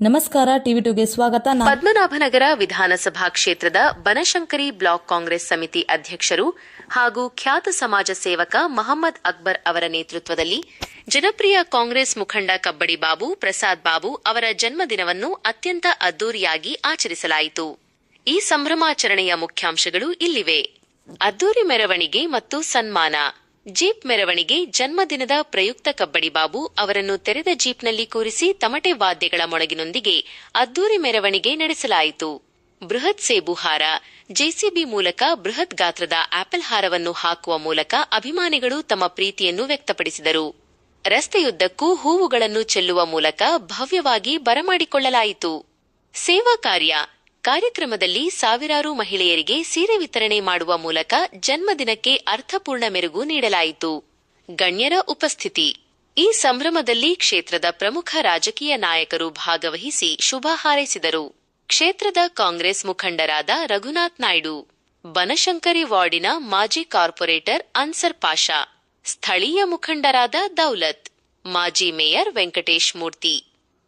ನಮಸ್ಕಾರ, ಟಿವಿ2ಗೆ ಸ್ವಾಗತ. ಪದ್ಮನಾಭನಗರ ವಿಧಾನಸಭಾ ಕ್ಷೇತ್ರದ ಬನಶಂಕರಿ ಬ್ಲಾಕ್ ಕಾಂಗ್ರೆಸ್ ಸಮಿತಿ ಅಧ್ಯಕ್ಷರು ಹಾಗೂ ಖ್ಯಾತ ಸಮಾಜ ಸೇವಕ ಮಹಮ್ಮದ್ ಅಕ್ಬರ್ ಅವರ ನೇತೃತ್ವದಲ್ಲಿ ಜನಪ್ರಿಯ ಕಾಂಗ್ರೆಸ್ ಮುಖಂಡ ಕಬ್ಬಡಿ ಬಾಬು ಪ್ರಸಾದ್ ಬಾಬು ಅವರ ಜನ್ಮದಿನವನ್ನು ಅತ್ಯಂತ ಅದ್ದೂರಿಯಾಗಿ ಆಚರಿಸಲಾಯಿತು. ಈ ಸಂಭ್ರಮಾಚರಣೆಯ ಮುಖ್ಯಾಂಶಗಳು ಇಲ್ಲಿವೆ. ಅದ್ದೂರಿ ಮೆರವಣಿಗೆ ಮತ್ತು ಸನ್ಮಾನ. ಜೀಪ್ ಮೆರವಣಿಗೆ. ಜನ್ಮದಿನದ ಪ್ರಯುಕ್ತ ಕಬ್ಬಡಿ ಬಾಬು ಅವರನ್ನು ತೆರೆದ ಜೀಪ್ನಲ್ಲಿ ಕೂರಿಸಿ ತಮಟೆ ವಾದ್ಯಗಳ ಮೊಳಗಿನೊಂದಿಗೆ ಅದ್ದೂರಿ ಮೆರವಣಿಗೆ ನಡೆಸಲಾಯಿತು. ಬೃಹತ್ ಸೇಬು ಹಾರ. ಜೆಸಿಬಿ ಮೂಲಕ ಬೃಹತ್ ಗಾತ್ರದ ಆಪಲ್ ಹಾರವನ್ನು ಹಾಕುವ ಮೂಲಕ ಅಭಿಮಾನಿಗಳು ತಮ್ಮ ಪ್ರೀತಿಯನ್ನು ವ್ಯಕ್ತಪಡಿಸಿದರು. ರಸ್ತೆಯುದ್ದಕ್ಕೂ ಹೂವುಗಳನ್ನು ಚೆಲ್ಲುವ ಮೂಲಕ ಭವ್ಯವಾಗಿ ಬರಮಾಡಿಕೊಳ್ಳಲಾಯಿತು. ಸೇವಾ ಕಾರ್ಯ. ಕಾರ್ಯಕ್ರಮದಲ್ಲಿ ಸಾವಿರಾರು ಮಹಿಳೆಯರಿಗೆ ಸೀರೆ ವಿತರಣೆ ಮಾಡುವ ಮೂಲಕ ಜನ್ಮದಿನಕ್ಕೆ ಅರ್ಥಪೂರ್ಣ ಮೆರುಗು ನೀಡಲಾಯಿತು. ಗಣ್ಯರ ಉಪಸ್ಥಿತಿ. ಈ ಸಂಭ್ರಮದಲ್ಲಿ ಕ್ಷೇತ್ರದ ಪ್ರಮುಖ ರಾಜಕೀಯ ನಾಯಕರು ಭಾಗವಹಿಸಿ ಶುಭ ಹಾರೈಸಿದರು. ಕ್ಷೇತ್ರದ ಕಾಂಗ್ರೆಸ್ ಮುಖಂಡರಾದ ರಘುನಾಥ್ ನಾಯ್ಡು, ಬನಶಂಕರಿ ವಾರ್ಡಿನ ಮಾಜಿ ಕಾರ್ಪೊರೇಟರ್ ಅನ್ಸರ್ ಪಾಷಾ, ಸ್ಥಳೀಯ ಮುಖಂಡರಾದ ದೌಲತ್, ಮಾಜಿ ಮೇಯರ್ ವೆಂಕಟೇಶ್ ಮೂರ್ತಿ,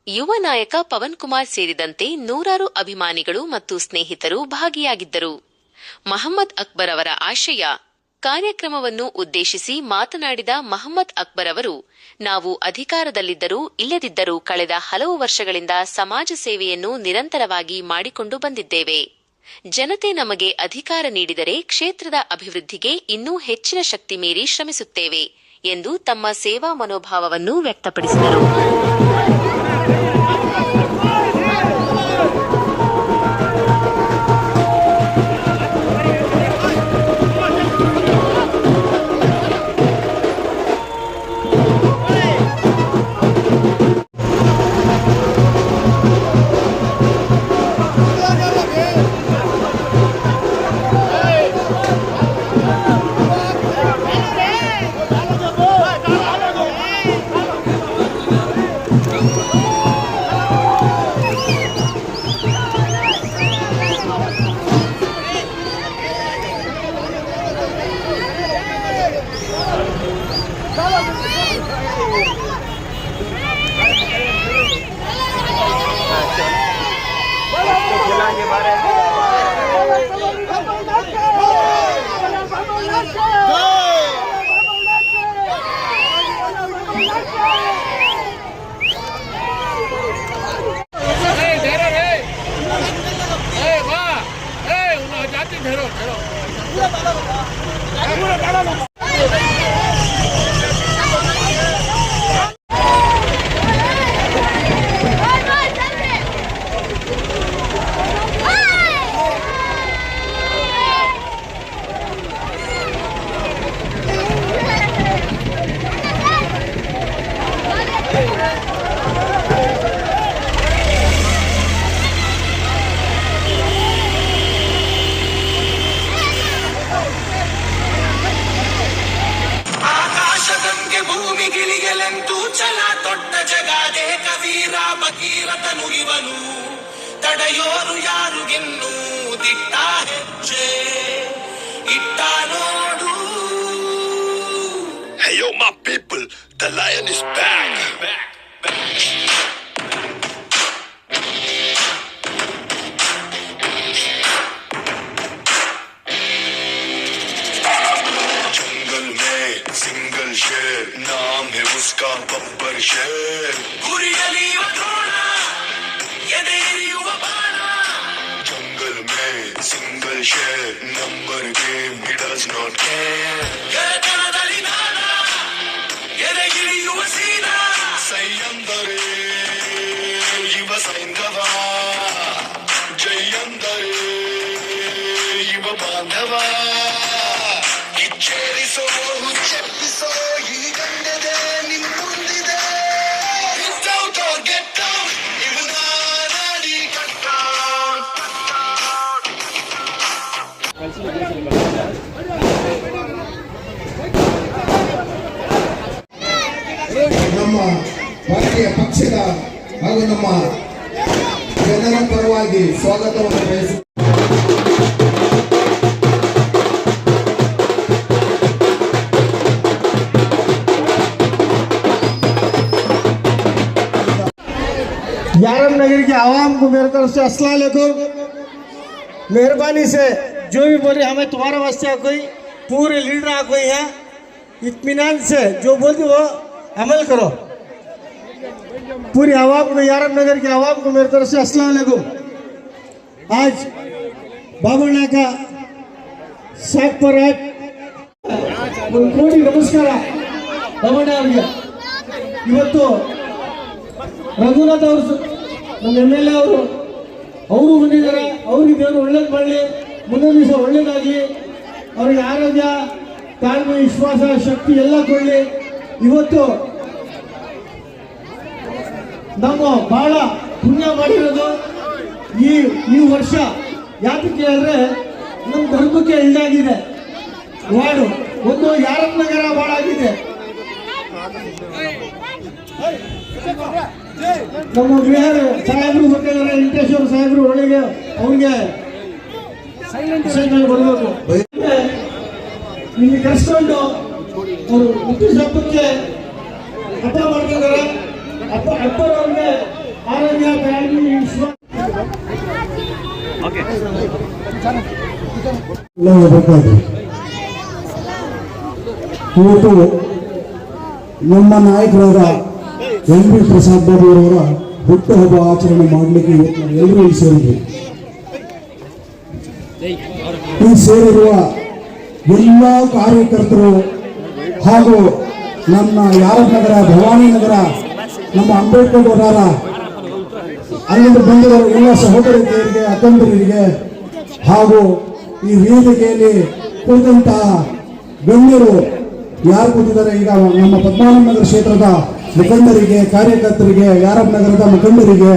ಯುವ ನಾಯಕ ಪವನ್ ಕುಮಾರ್ ಸೇರಿದಂತೆ ನೂರಾರು ಅಭಿಮಾನಿಗಳು ಮತ್ತು ಸ್ನೇಹಿತರು ಭಾಗಿಯಾಗಿದ್ದರು. ಮಹಮ್ಮದ್ ಅಕ್ಬರ್ ಅವರ ಆಶಯ. ಕಾರ್ಯಕ್ರಮವನ್ನು ಉದ್ದೇಶಿಸಿ ಮಾತನಾಡಿದ ಮಹಮ್ಮದ್ ಅಕ್ಬರ್ ಅವರು, ನಾವು ಅಧಿಕಾರದಲ್ಲಿದ್ದರೂ ಇಲ್ಲದಿದ್ದರೂ ಕಳೆದ ಹಲವು ವರ್ಷಗಳಿಂದ ಸಮಾಜ ಸೇವೆಯನ್ನು ನಿರಂತರವಾಗಿ ಮಾಡಿಕೊಂಡು ಬಂದಿದ್ದೇವೆ. ಜನತೆ ನಮಗೆ ಅಧಿಕಾರ ನೀಡಿದರೆ ಕ್ಷೇತ್ರದ ಅಭಿವೃದ್ಧಿಗೆ ಇನ್ನೂ ಹೆಚ್ಚಿನ ಶಕ್ತಿ ಮೀರಿ ಶ್ರಮಿಸುತ್ತೇವೆ ಎಂದು ತಮ್ಮ ಸೇವಾ ಮನೋಭಾವವನ್ನು ವ್ಯಕ್ತಪಡಿಸಿದರು. ಭೂಮಿಗಿಳಿಗಲೆಂತೂ ಛಲ ತೊಟ್ಟ ಜಗಾದೆ ಕವೀರ ಭಗೀರಥನು ಇವನು, ತಡೆಯೋರು ಯಾರುಗಿನ್ನೂ ದಿಟ್ಟ ಹೆಜ್ಜೆ ಇಟ್ಟ ನೋಡು. Hey yo my people, the lion is back. Single शेर नाम है उसका बब्बर शेर. ಗುರಿಯಲಿಯುವ ದ್ರೋಣ, ಎದೆಯಿರಿಯುವ ಬಾಣ. जंगल में सिंगल शेर, number game he does not care. ಗೆಳೆತನದಲ್ಲಿ ನಾಣ, ಎದೆಗಿಳಿಯುವ ಸೀನ. ಸೈಯಂದರೆ ಇವ ಸೈಂಧವ, ಜೈಯಂದರೆ ಇವ ಬಾಂಧವ. ಕಿಚ್ಚೇರಿಸೋ ಹುಚ್ಚೆಪ್ಪಿಸೋ ಈ ಗಂಡದೆ ನಿಮ್ ಮುಂದಿದೆ. Get out or get out, ಇವು ನಾಡಿ ಕಟ್ಟ. ನಮ್ಮ ಭಾರತೀಯ ಪಕ್ಷದ ಹಾಗೂ ನಮ್ಮ ಜನರ ಪರವಾಗಿ ಸ್ವಾಗತವನ್ನು ಬಯಸುತ್ತೇವೆ. यारम नगर की आवाम को मेरी तरफ से अस्सलाम वालेकुम। मेहरबानी से जो भी बोले हमें तुम्हारे वास्ते कोई पूरे लीडर आ कोई है, इत्मीनान से जो बोलती वो अमल करो। पूरी आवाम को, यारम नगर की आवाम को मेरी तरफ से अस्सलाम वालेकुम। आज बाबಣ್ಣ का साथ पर कोटी नमस्कार बाबಣ್ಣ ಅವರಿಗೆ। ಇವತ್ತು ರಘುನಾಥ್ ಅವರು ನಮ್ಮ MLA ಅವರು ಬಂದಿದ್ದಾರೆ, ಅವ್ರಿಗೆ ದೇವರು ಒಳ್ಳೇದು ಮಾಡಲಿ, ಮುಂದಿನ ದಿವಸ ಒಳ್ಳೇದಾಗಲಿ, ಅವ್ರಿಗೆ ಆರೋಗ್ಯ, ತಾಳ್ಮೆ, ವಿಶ್ವಾಸ, ಶಕ್ತಿ ಎಲ್ಲ ಕೊಡಲಿ। ಇವತ್ತು ನಾವು ಬಹಳ ಪುಣ್ಯ ಮಾಡಿರೋದು ಈ ವರ್ಷ ಯಾತಕ್ಕೆ ಹೇಳಿದ್ರೆ ನಮ್ಮ ಧರ್ಮಕ್ಕೆ ಎಲ್ಡಾಗಿದೆ ವಾರ್ಡು ಒಂದು ಯಾರಪ್ಪ ನಗರ ವಾರ್ಡ್ ಆಗಿದೆ। ನಮ್ಮ ಬಿಹಾರ ಸಾಹೇಬರು ಬರ್ತಿದ್ದಾರೆ, ವೆಂಕಟೇಶ್ವರ ಸಾಹೇಬರು ಒಳಗೆ ಅವ್ರಿಗೆ ಬರಬೇಕು ನಿಮಗೆ ಕರ್ಸ್ಕೊಂಡು ಅವರು ಹುಟ್ಟಿದ ಹಬ್ಬಕ್ಕೆ ಹಬ್ಬ ಮಾಡ್ತಿದ್ದಾರೆ। ಹಬ್ಬರವ್ರಿಗೆ ಆರೋಗ್ಯ, ತಾಳ್ಮೆ, ವಿಶ್ವಾಸ ಇವತ್ತು ನಮ್ಮ ನಾಯಕರಾದ ಎಂ.ಬಿ. ಪ್ರಸಾದ್ ಬಾಬು ಅವರ ಹುಟ್ಟುಹಬ್ಬ ಆಚರಣೆ ಮಾಡಲಿಕ್ಕೆ ಇವತ್ತು ಎಲ್ಲರೂ ಇಲ್ಲಿ ಸೇರಿದ್ವಿ। ಈ ಸೇರಿರುವ ಎಲ್ಲ ಕಾರ್ಯಕರ್ತರು ಹಾಗೂ ನಮ್ಮ ಯಾರಪ್ ನಗರ, ಭವಾನಿ ನಗರ, ನಮ್ಮ ಅಂಬೇಡ್ಕರ್ ವರಾರ, ಅಲ್ಲಿಂದ ಬಂದಿರುವ ಎಲ್ಲ ಸಹೋದರಿಯರಿಗೆ, ಅಕ್ಕಂದರಿಗೆ ಹಾಗೂ ಈ ವೇದಿಕೆಯಲ್ಲಿ ಕುಳಿತಂತಹ ಗಣ್ಯರು ಯಾರು ಕೂತಿದ್ದಾರೆ, ಈಗ ನಮ್ಮ ಪದ್ಮನಾಭ ನಗರ ಕ್ಷೇತ್ರದ ಮುಖಂಡರಿಗೆ, ಕಾರ್ಯಕರ್ತರಿಗೆ, ಯಾರಪ್ ನಗರದ ಮುಖಂಡರಿಗೆ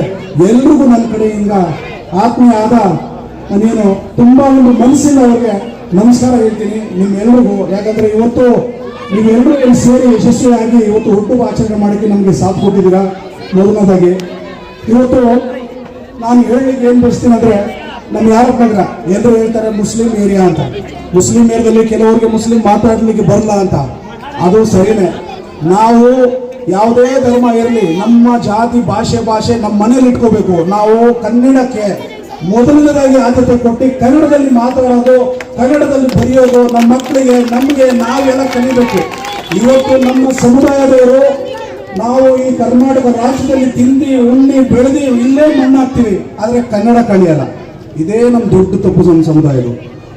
ಎಲ್ರಿಗೂ ನನ್ನ ಕಡೆಯಿಂದ ಆತ್ಮೀಯ ಆದ ನಾನು ತುಂಬಾ ಒಂದು ಮನಸ್ಸಿಂದ ಅವರಿಗೆ ನಮಸ್ಕಾರ ಹೇಳ್ತೀನಿ ನಿಮ್ಮೆಲ್ಲರಿಗೂ। ಯಾಕಂದ್ರೆ ಇವತ್ತು ನೀವೆಲ್ಲರೂ ಇಲ್ಲಿ ಸೇರಿ ಯಶಸ್ವಿಯಾಗಿ ಇವತ್ತು ಹುಟ್ಟುಹಬ್ಬ ಆಚರಣೆ ಮಾಡೋಕ್ಕೆ ನಮಗೆ ಸಾಥ್ ಕೊಟ್ಟಿದ್ದೀರಾ। ಮೊದಲನೇದಾಗಿ ಇವತ್ತು ನಾನು ಹೇಳಲಿಕ್ಕೆ ಏನು ಬಯಸ್ತೀನಿ ಅಂದ್ರೆ, ನಮ್ಮ ಯಾರಪ್ ನಗರ ಎಲ್ಲರೂ ಹೇಳ್ತಾರೆ ಮುಸ್ಲಿಂ ಏರಿಯಾ ಅಂತ, ಮುಸ್ಲಿಂ ಏರಿಯಾದಲ್ಲಿ ಕೆಲವರಿಗೆ ಮುಸ್ಲಿಂ ಮಾತಾಡಲಿಕ್ಕೆ ಬರಲ್ಲ ಅಂತ, ಅದು ಸರಿನೇ। ನಾವು ಯಾವುದೇ ಧರ್ಮ ಇರಲಿ, ನಮ್ಮ ಜಾತಿ, ಭಾಷೆ ನಮ್ಮ ಮನೇಲಿ ಇಟ್ಕೋಬೇಕು। ನಾವು ಕನ್ನಡಕ್ಕೆ ಮೊದಲನೇದಾಗಿ ಆದ್ಯತೆ ಕೊಟ್ಟು ಕನ್ನಡದಲ್ಲಿ ಮಾತಾಡೋದು, ಕನ್ನಡದಲ್ಲಿ ಬರೆಯೋದು, ನಮ್ಮ ಮಕ್ಕಳಿಗೆ, ನಮಗೆ ನಾವೆಲ್ಲ ಕಲಿಬೇಕು। ಇವತ್ತು ನಮ್ಮ ಸಮುದಾಯದವರು ನಾವು ಈ ಕರ್ನಾಟಕ ರಾಜ್ಯದಲ್ಲಿ ತಿಂದು ಉಣ್ಣಿ ಬೆಳೆದು ಇಲ್ಲೇ ಮಣ್ಣಾಗ್ತೀವಿ, ಆದರೆ ಕನ್ನಡ ಕಲಿಯಲ್ಲ। ಇದೇ ನಮ್ಮ ದೊಡ್ಡ ತಪ್ಪು ನಮ್ಮ ಸಮುದಾಯದ।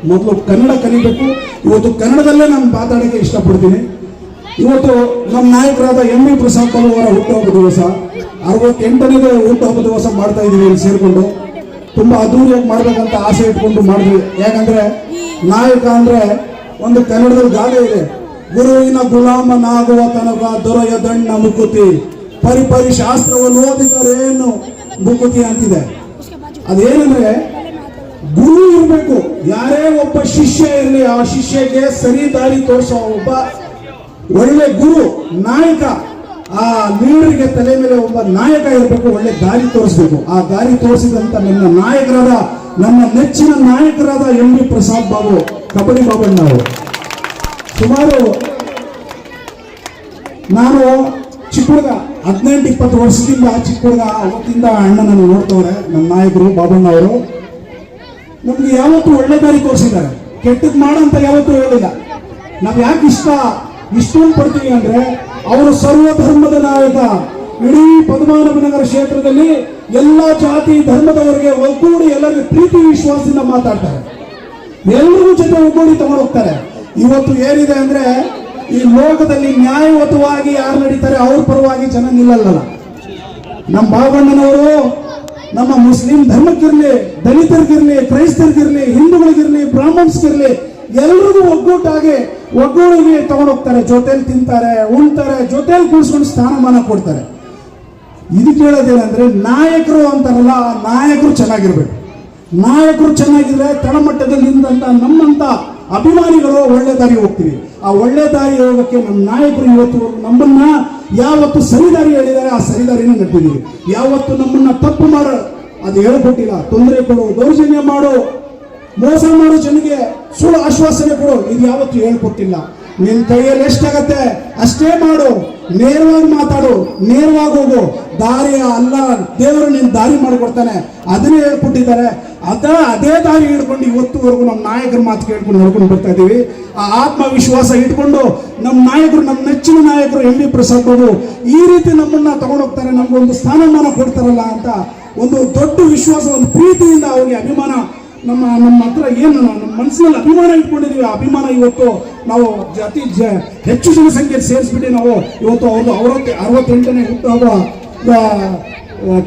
ಮೊದಲು ಕನ್ನಡ ಕಲಿಬೇಕು। ಇವತ್ತು ಕನ್ನಡದಲ್ಲೇ ನಾನು ಮಾತಾಡೋಕ್ಕೆ ಇಷ್ಟಪಡ್ತೀನಿ। ಇವತ್ತು ನಮ್ಮ ನಾಯಕರಾದ ಎಂ.ಬಿ. ಪ್ರಸಾದ್ ಬಾಬು ಅವರ ಹುಟ್ಟುಹಬ್ಬ ದಿವಸ, 68ನೇ ಹುಟ್ಟುಹಬ್ಬ ದಿವಸ ಮಾಡ್ತಾ ಇದ್ದೀವಿ ಇಲ್ಲಿ ಸೇರಿಕೊಂಡು। ತುಂಬ ಅದ್ದೂರಿಯಾಗಿ ಮಾಡ್ಬೇಕಂತ ಆಸೆ ಇಟ್ಕೊಂಡು ಮಾಡಿದ್ವಿ। ಯಾಕಂದ್ರೆ ನಾಯಕ ಅಂದ್ರೆ ಒಂದು ಕನ್ನಡದಲ್ಲಿ ಗಾದೆ ಇದೆ, ಗುರುವಿನ ಗುಲಾಮನಾಗುವ ತನಕ ದೊರೆಯದಣ್ಣ ಮುಕುತಿ, ಪರಿಪರಿ ಶಾಸ್ತ್ರವನ್ನು ಓದಿದರೇನು ಮುಕುತಿ ಅಂತಿದೆ। ಅದೇನಂದ್ರೆ ಗುರು ಇರಬೇಕು, ಯಾರೇ ಒಬ್ಬ ಶಿಷ್ಯ ಇರಲಿ, ಆ ಶಿಷ್ಯಗೆ ಸರಿ ದಾರಿ ತೋರಿಸೋ ಒಬ್ಬ ಒಳ್ಳೆ ಗುರು, ನಾಯಕ, ಆ ಲೀಡರ್ಗೆ ತಲೆ ಮೇಲೆ ಒಬ್ಬ ನಾಯಕ ಇರಬೇಕು, ಒಳ್ಳೆ ದಾರಿ ತೋರಿಸ್ಬೇಕು। ಆ ದಾರಿ ತೋರಿಸಿದಂತ ನನ್ನ ನಾಯಕರಾದ, ನಮ್ಮ ನೆಚ್ಚಿನ ನಾಯಕರಾದ ಎಂ.ಬಿ. ಪ್ರಸಾದ್ ಬಾಬು, ಕಬಡ್ಡಿ ಬಾಬಣ್ಣ ಅವರು। ಸುಮಾರು ನಾನು ಚಿಕ್ಕ ಹುಡುಗ, 18-20 ವರ್ಷದಿಂದ ಚಿಕ್ಕ ಹುಡುಗ, ಅವತ್ತಿಂದ ಅಣ್ಣನನ್ನು ನೋಡ್ತವ್ರೆ ನಮ್ಮ ನಾಯಕರು ಬಾಬಣ್ಣ ಅವರು। ನಮ್ಗೆ ಯಾವತ್ತೂ ಒಳ್ಳೆ ದಾರಿ ತೋರಿಸಿದ್ದಾರೆ, ಕೆಟ್ಟದ್ ಮಾಡಂತ ಯಾವತ್ತೂ ಹೇಳಿಲ್ಲ। ನಾವ್ ಯಾಕೆ ಇಷ್ಟೊಂದು ಪಡ್ತೀವಿ ಅಂದ್ರೆ, ಅವರು ಸರ್ವ ಧರ್ಮದ ನಾಯಕ। ಇಡೀ ಪದ್ಮನಾಭ ನಗರ ಕ್ಷೇತ್ರದಲ್ಲಿ ಎಲ್ಲ ಜಾತಿ ಧರ್ಮದವರಿಗೆ ಒಗ್ಗೂಡಿ ಎಲ್ಲರಿಗೂ ಪ್ರೀತಿ ವಿಶ್ವಾಸದಿಂದ ಮಾತಾಡ್ತಾರೆ, ಎಲ್ಲರಿಗೂ ಜೊತೆ ಒಗ್ಗೂಡಿ ತಗೊಂಡು ಹೋಗ್ತಾರೆ। ಇವತ್ತು ಏನಿದೆ ಅಂದ್ರೆ, ಈ ಲೋಕದಲ್ಲಿ ನ್ಯಾಯಯುತವಾಗಿ ಯಾರು ನಡೀತಾರೆ ಅವ್ರ ಪರವಾಗಿ ಜನ ನಿಲ್ಲಲ್ಲ। ನಮ್ಮ ಬಾಬಣ್ಣನವರು ನಮ್ಮ ಮುಸ್ಲಿಂ ಧರ್ಮಕ್ಕಿರ್ಲಿ, ದಲಿತರಿಗಿರ್ಲಿ, ಕ್ರೈಸ್ತರಿಗಿರ್ಲಿ, ಹಿಂದೂಗಳಿಗಿರ್ಲಿ, ಬ್ರಾಹ್ಮಣ್ಸ್ಗಿರ್ಲಿ, ಎಲ್ರಿಗೂ ಒಗ್ಗೂಡಿಗೆ ತಗೊಂಡೋಗ್ತಾರೆ, ಜೊತೆಲಿ ತಿಂತಾರೆ, ಉಣ್ತಾರೆ, ಜೊತೆಲಿ ಕೂರಿಸ್ಕೊಂಡು ಸ್ಥಾನಮಾನ ಕೊಡ್ತಾರೆ। ಇದು ಕೇಳೋದೇನಂದ್ರೆ, ನಾಯಕರು ಅಂತಾರಲ್ಲ, ಆ ನಾಯಕರು ಚೆನ್ನಾಗಿರ್ಬೇಕು। ನಾಯಕರು ಚೆನ್ನಾಗಿದ್ರೆ ತಳಮಟ್ಟದಲ್ಲಿ ನಿಂತ ನಮ್ಮಂತ ಅಭಿಮಾನಿಗಳು ಒಳ್ಳೆ ದಾರಿ ಹೋಗ್ತೀವಿ। ಆ ಒಳ್ಳೆ ದಾರಿ ಹೋಗಕ್ಕೆ ನಮ್ಮ ನಾಯಕರು ಇವತ್ತು ನಮ್ಮನ್ನ ಯಾವತ್ತು ಸರಿದಾರಿ ಹೇಳಿದ್ದಾರೆ, ಆ ಸರಿದಾರಿನ ನಡೆದಿದ್ದೀವಿ। ಯಾವತ್ತು ನಮ್ಮನ್ನ ತಪ್ಪು ಮಾಡೋ ಅದು ಹೇಳ್ಕೊಟ್ಟಿಲ್ಲ, ತೊಂದರೆ ಕೊಡು, ದೌರ್ಜನ್ಯ ಮಾಡು, ಮೋಸ ಮಾಡು, ಜನಗೆ ಸುಳ್ಳು ಆಶ್ವಾಸನೆ ಕೊಡು, ಇದು ಯಾವತ್ತು ಹೇಳ್ಕೊಟ್ಟಿಲ್ಲ। ನಿನ್ ಕೈಯಲ್ಲಿ ಎಷ್ಟಾಗತ್ತೆ ಅಷ್ಟೇ ಮಾಡು, ನೇರವಾಗಿ ಮಾತಾಡು, ನೇರವಾಗಿ ಹೋಗು, ದಾರಿಯ ಅಲ್ಲ, ದೇವರು ನಿನ್ನ ದಾರಿ ಮಾಡಿಕೊಡ್ತಾನೆ ಅದನ್ನೇ ಹೇಳ್ಕೊಟ್ಟಿದ್ದಾರೆ. ಅದೇ ದಾರಿ ಹಿಡ್ಕೊಂಡು ಇವತ್ತುವರೆಗೂ ನಮ್ಮ ನಾಯಕರ ಮಾತು ಕೇಳ್ಕೊಂಡು ನೋಡ್ಕೊಂಡು ಬರ್ತಾ ಇದ್ದೀವಿ. ಆ ಆತ್ಮವಿಶ್ವಾಸ ಇಟ್ಕೊಂಡು ನಮ್ಮ ನಾಯಕರು, ನಮ್ಮ ನೆಚ್ಚಿನ ನಾಯಕರು ಎಂ ವಿ ಪ್ರಸಾದ್ ಬಾಬು ಈ ರೀತಿ ನಮ್ಮನ್ನ ತಗೊಂಡೋಗ್ತಾರೆ, ನಮ್ಗೊಂದು ಸ್ಥಾನಮಾನ ಕೊಡ್ತಾರಲ್ಲ ಅಂತ ಒಂದು ದೊಡ್ಡ ವಿಶ್ವಾಸ, ಒಂದು ಪ್ರೀತಿಯಿಂದ ಅವ್ರಿಗೆ ಅಭಿಮಾನ, ನಮ್ಮ ಹತ್ರ ಏನು ನಮ್ಮ ಮನಸ್ಸಿನಲ್ಲಿ ಅಭಿಮಾನ ಇಟ್ಕೊಂಡಿದೀವಿ. ಆ ಅಭಿಮಾನ ಇವತ್ತು ನಾವು ಹೆಚ್ಚು ಜನಸಂಖ್ಯೆ ಸೇರಿಸ್ಬಿಟ್ಟು ನಾವು ಇವತ್ತು ಅವ್ರದ್ದು 68ನೇ ಹುಟ್ಟುಹಬ್ಬ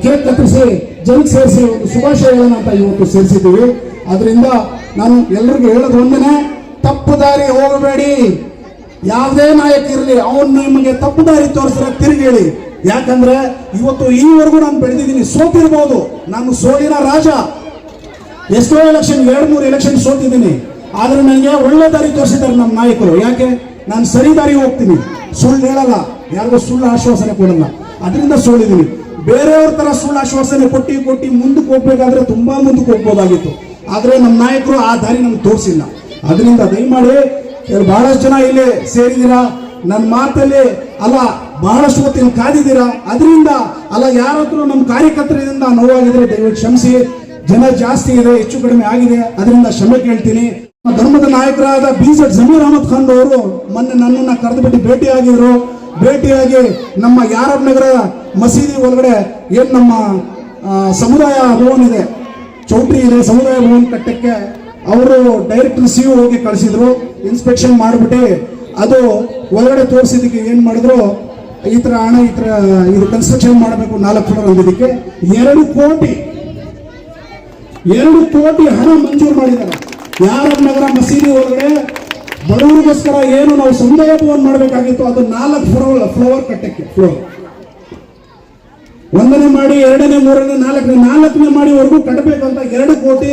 ಕೇಕ್ ಕತ್ತರಿಸಿ ಜನಕ್ಕೆ ಸೇರಿಸಿ ಒಂದು ಶುಭಾಶಯಗಳನ್ನು ಅಂತ ಇವತ್ತು ಸೇರಿಸಿದ್ದೀವಿ. ಅದರಿಂದ ನಾನು ಎಲ್ರಿಗೂ ಹೇಳೋದು ಒಂದನೇ, ತಪ್ಪು ದಾರಿ ಹೋಗಬೇಡಿ. ಯಾವುದೇ ನಾಯಕ ಇರಲಿ, ಅವನು ನಿಮಗೆ ತಪ್ಪು ದಾರಿ ತೋರಿಸಿದ್ರೆ ತಿರುಗಿ ಹೇಳಿ. ಯಾಕಂದ್ರೆ ಇವತ್ತು ಈವರೆಗೂ ನಾನು ಬೆಳೆದಿದ್ದೀನಿ, ಸೋತಿರ್ಬೋದು, ನಾನು ಸೋಲಿನ ರಾಜ. ಎಷ್ಟೋ ಎಲೆಕ್ಷನ್ 2-3 ಎಲೆಕ್ಷನ್ ಸೋತಿದ್ದೀನಿ, ಆದ್ರೆ ನನಗೆ ಒಳ್ಳೆ ದಾರಿ ತೋರಿಸಿದ್ದಾರೆ ನಮ್ಮ ನಾಯಕರು. ಯಾಕೆ? ನಾನು ಸರಿ ದಾರಿ ಹೋಗ್ತೀನಿ, ಸುಳ್ಳು ಹೇಳಲ್ಲ, ಯಾರಿಗೂ ಸುಳ್ಳು ಆಶ್ವಾಸನೆ ಕೊಡಲ್ಲ, ಅದರಿಂದ ಸೋಲಿದ್ದೀನಿ. ಬೇರೆಯವ್ರ ತರ ಸುಳ್ಳು ಆಶ್ವಾಸನೆ ಕೊಟ್ಟು ಮುಂದಕ್ಕೆ ಹೋಗ್ಬೇಕಾದ್ರೆ ತುಂಬಾ ಮುಂದಕ್ಕೆ ಹೋಗ್ಬೋದಾಗಿತ್ತು, ಆದ್ರೆ ನಮ್ಮ ನಾಯಕರು ಆ ದಾರಿ ನಮ್ಗೆ ತೋರಿಸಿಲ್ಲ. ಅದರಿಂದ ದಯಮಾಡಿ ಬಹಳಷ್ಟು ಜನ ಇಲ್ಲಿ ಸೇರಿದ್ದೀರಾ, ನನ್ನ ಮಾತಲ್ಲಿ ಅಲ್ಲ ಬಹಳಷ್ಟು ಹೊತ್ತಿನ ಕಾದಿದ್ದೀರಾ. ಅದರಿಂದ ಅಲ್ಲ ಯಾರಾದ್ರೂ ನಮ್ಮ ಕಾರ್ಯಕರ್ತರಿಂದ ನೋವಾಗಿದ್ರೆ ದಯವಿಟ್ಟು ಕ್ಷಮಿಸಿ. ಜನ ಜಾಸ್ತಿ ಇದೆ, ಹೆಚ್ಚು ಕಡಿಮೆ ಆಗಿದೆ, ಅದರಿಂದ ಕ್ಷಮೆ ಕೇಳ್ತೀನಿ. ಧರ್ಮದ ನಾಯಕರಾದ BZ ಜಮೀರ್ ಅಹಮದ್ ಖಾನ್ ಅವರು ಮೊನ್ನೆ ನನ್ನನ್ನು ಕರೆದುಬಿಟ್ಟು ಭೇಟಿಯಾಗಿ ನಮ್ಮ ಯಾರಬ್ ನಗರ ಮಸೀದಿ ಒಳಗಡೆ ಏನು ನಮ್ಮ ಸಮುದಾಯ ಭವನ್ ಇದೆ, ಚೌಟ್ರಿ ಇದೆ, ಸಮುದಾಯ ಭವನ್ ಕಟ್ಟಕ್ಕೆ ಅವರು ಡೈರೆಕ್ಟರ್ CO ಹೋಗಿ ಕಳಿಸಿದ್ರು. ಇನ್ಸ್ಪೆಕ್ಷನ್ ಮಾಡಿಬಿಟ್ಟು ಅದು ಒಳಗಡೆ ತೋರಿಸಿದಕ್ಕೆ ಏನು ಮಾಡಿದ್ರು, ಈ ಥರ ಹಣ ಇದು ಕನ್ಸ್ಟ್ರಕ್ಷನ್ ಮಾಡಬೇಕು 4 ಫ್ಲೋರ್ ಅಂದಿದ್ದಕ್ಕೆ 2 ಕೋಟಿ ಹಣ ಮಂಜೂರು ಮಾಡಿದ್ದಾರೆ. ಯಾರಬ್ ನಗರ ಮಸೀದಿ ಒಳಗಡೆ ಬಡವರಿಗೋಸ್ಕರ ಏನು ನಾವು ಸಮುದಾಯ ಭವನ ಮಾಡಬೇಕಾಗಿತ್ತು, ಅದು 4 ಫ್ಲೋರ್ ಕಟ್ಟಕ್ಕೆ, ಫ್ಲೋರ್ 1ನೇ ಮಾಡಿ 2ನೇ 3ನೇ 4ನೇ ಮಾಡಿವರೆಗೂ ಕಟ್ಟಬೇಕಂತ 2 ಕೋಟಿ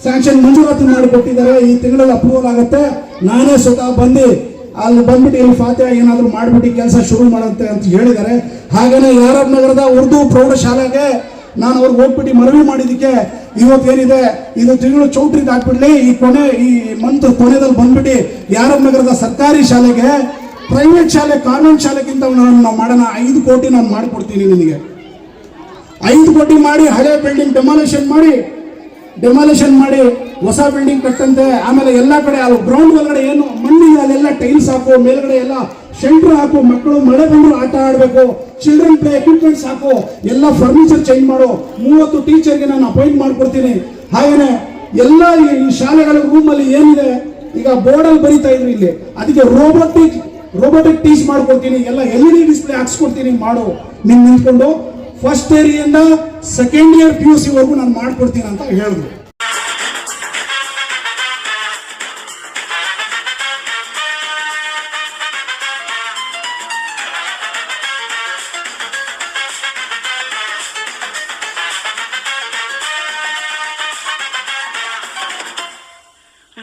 ಸ್ಯಾಂಕ್ಷನ್ ಮಂಜೂರಾತಿ ಮಾಡಿ ಕೊಟ್ಟಿದ್ದಾರೆ. ಈ ತಿಂಗಳಲ್ಲಿ ಅಪ್ರೂವಲ್ ಆಗುತ್ತೆ. ನಾನೇ ಸ್ವತಃ ಅಲ್ಲಿ ಬಂದ್ಬಿಟ್ಟು ಇಲ್ಲಿ ಫಾತಿಹಾ ಏನಾದ್ರು ಮಾಡಿಬಿಟ್ಟು ಕೆಲಸ ಶುರು ಮಾಡುತ್ತೆ ಅಂತ ಹೇಳಿದ್ದಾರೆ. ಹಾಗೇನೆ ಯಾರಬ್ ನಗರದ ಉರ್ದು ಪ್ರೌಢಶಾಲೆಗೆ ನಾನು ಅವ್ರಿಗೆ ಹೋಗ್ಬಿಟ್ಟು ಮನವಿ ಮಾಡಿದ್ದಕ್ಕೆ ಇವತ್ತೇನಿದೆ ಇದು ತಿಂಗಳು ಚೌಟ್ರಿಗೆ ಹಾಕ್ಬಿಡ್ಲಿ, ಈ ಮಂತ್ ಕೊನೆಯಲ್ಲಿ ಬಂದ್ಬಿಟ್ಟು ಯಾರಬ್ ನಗರದ ಸರ್ಕಾರಿ ಶಾಲೆಗೆ ಪ್ರೈವೇಟ್ ಶಾಲೆ ಕಾನ್ವೆಂಟ್ ಶಾಲೆಗಿಂತ ನಾವು ಮಾಡೋಣ, 5 ಕೋಟಿ ನಾನು ಮಾಡಿಕೊಡ್ತೀನಿ ನಿನಗೆ. 5 ಕೋಟಿ ಮಾಡಿ ಹಳೆ ಬಿಲ್ಡಿಂಗ್ ಡೆಮಾಲಿಷನ್ ಮಾಡಿ ಹೊಸ ಬಿಲ್ಡಿಂಗ್ ಕಟ್ಟಂತೆ. ಆಮೇಲೆ ಎಲ್ಲ ಕಡೆ ಅಲ್ಲಿ ಗ್ರೌಂಡ್ ಒಳಗಡೆ ಏನು ಮಣ್ಣಿಗೆ ಅಲ್ಲೆಲ್ಲ ಟೈಲ್ಸ್ ಹಾಕು, ಮೇಲ್ಗಡೆ ಎಲ್ಲ ಶೆಲ್ಟರ್ ಹಾಕು, ಮಕ್ಕಳು ಮಳೆ ಬಂದ್ರು ಆಟ ಆಡಬೇಕು, ಚಿಲ್ಡ್ರನ್ ಪ್ಲೇ ಎಕ್ವಿಪ್ಮೆಂಟ್ಸ್ ಹಾಕು, ಎಲ್ಲ ಫರ್ನಿಚರ್ ಚೇಂಜ್ ಮಾಡು. 30 ಟೀಚರ್ಗೆ ನಾನು ಅಪಾಯಿಂಟ್ ಮಾಡ್ಕೊಡ್ತೀನಿ. ಹಾಗೇನೆ ಎಲ್ಲ ಈ ಶಾಲೆಗಳ ರೂಮಲ್ಲಿ ಏನಿದೆ ಈಗ ಬೋರ್ಡಲ್ಲಿ ಬರೀತಾ ಇದ್ರು ಇಲ್ಲಿ, ಅದಕ್ಕೆ ರೋಬೋಟಿಕ್ ಟೀಚ್ ಮಾಡ್ಕೊಡ್ತೀನಿ, ಎಲ್ಲ LED ಡಿಸ್ಪ್ಲೇ ಹಾಕ್ಸ್ಕೊಡ್ತೀನಿ, ಮಾಡು ನಿನ್ ನಿಂತ್ಕೊಂಡು. ಫಸ್ಟ್ ಇಯರಿಂದ ಸೆಕೆಂಡ್ ಇಯರ್ PUC ವರೆಗೂ ನಾನು ಮಾಡ್ಕೊಡ್ತೀನಿ ಅಂತ ಹೇಳಿದ್ರು.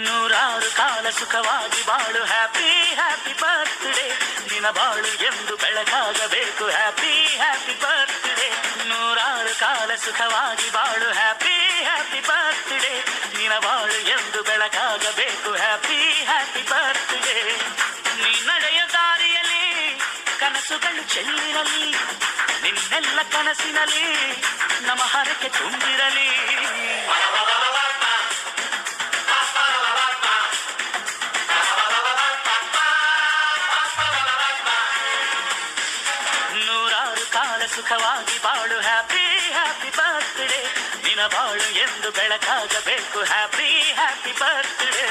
ನೂರಾರು ಕಾಲ ಸುಖವಾಗಿ ಬಾಳು, ಹ್ಯಾಪಿ ಹ್ಯಾಪಿ ಬರ್ತ್ಡೇ, ನಿನ್ನ ಬಾಳು ಎಂದು ಬೆಳಕಾಗಬೇಕು, ಹ್ಯಾಪಿ ಹ್ಯಾಪಿ ಬರ್ತ್ಡೇ. ನೂರಾರು ಕಾಲ ಸುಖವಾಗಿ ಬಾಳು, ಹ್ಯಾಪಿ ಹ್ಯಾಪಿ ಬರ್ತ್ಡೇ, ನಿನ್ನ ಬಾಳು ಎಂದು ಬೆಳಕಾಗಬೇಕು, ಹ್ಯಾಪಿ ಹ್ಯಾಪಿ ಬರ್ತ್ಡೇ. ನೀ ನಡೆಯ ದಾರಿಯಲ್ಲಿ ಕನಸುಗಳು ಚೆಲ್ಲಿರಲಿ, ನಿನ್ನೆಲ್ಲ ಕನಸಿನಲ್ಲಿ ನಮ್ಮ ಹರಕೆ ತುಂಬಿರಲಿ. ನೂರಾರು ಕಾಲ ಸುಖವಾಗಿ ಬಾಳು, ಹ್ಯಾಪಿ ಹ್ಯಾಪಿ ಬರ್ತ್ಡೇ, ನಿನ್ನ ಬಾಳು ಎಂದು ಬೆಳಕಾಗಬೇಕು, ಹ್ಯಾಪಿ ಹ್ಯಾಪಿ ಬರ್ತ್ಡೇ.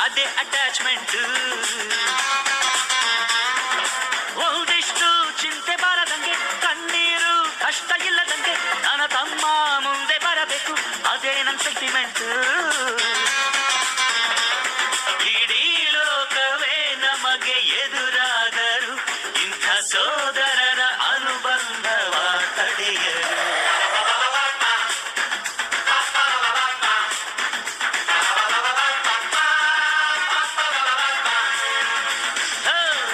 ಅದೇ ಅಟ್ಯಾಚ್ಮೆಂಟ್, ಒಂದಿಷ್ಟು ಚಿಂತೆ ಬಾರದಂಗೆ, ಕಣ್ಣೀರು ಕಷ್ಟ ಇಲ್ಲದಂಗೆ, ನನ್ನ ತಮ್ಮ ಮುಂದೆ ಬರಬೇಕು, ಅದೇ ನನ್ನ ಸೆಂಟಿಮೆಂಟ್. ಇಡೀ ಲೋಕವೇ ನಮಗೆ ಎದುರಾದರು, ಇಂಥ ಸೋದರರ ಅನುಬಂಧವ ತಡೆಯರು.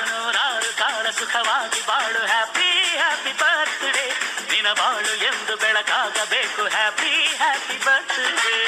ನೂರಾರು ಕಾಲ ಸುಖವಾಗಿ ಬಾಳು ಹ್ಯಾಪಿ ಹ್ಯಾಪಿ ಬರ್ತ್ಡೇ, ನಿನ ಬಾಳು ಎಂದು ಬೆಳಕಾಗಬೇಕು ಹ್ಯಾಪಿ ಹ್ಯಾಪಿ ಬರ್ತ್ಡೇ.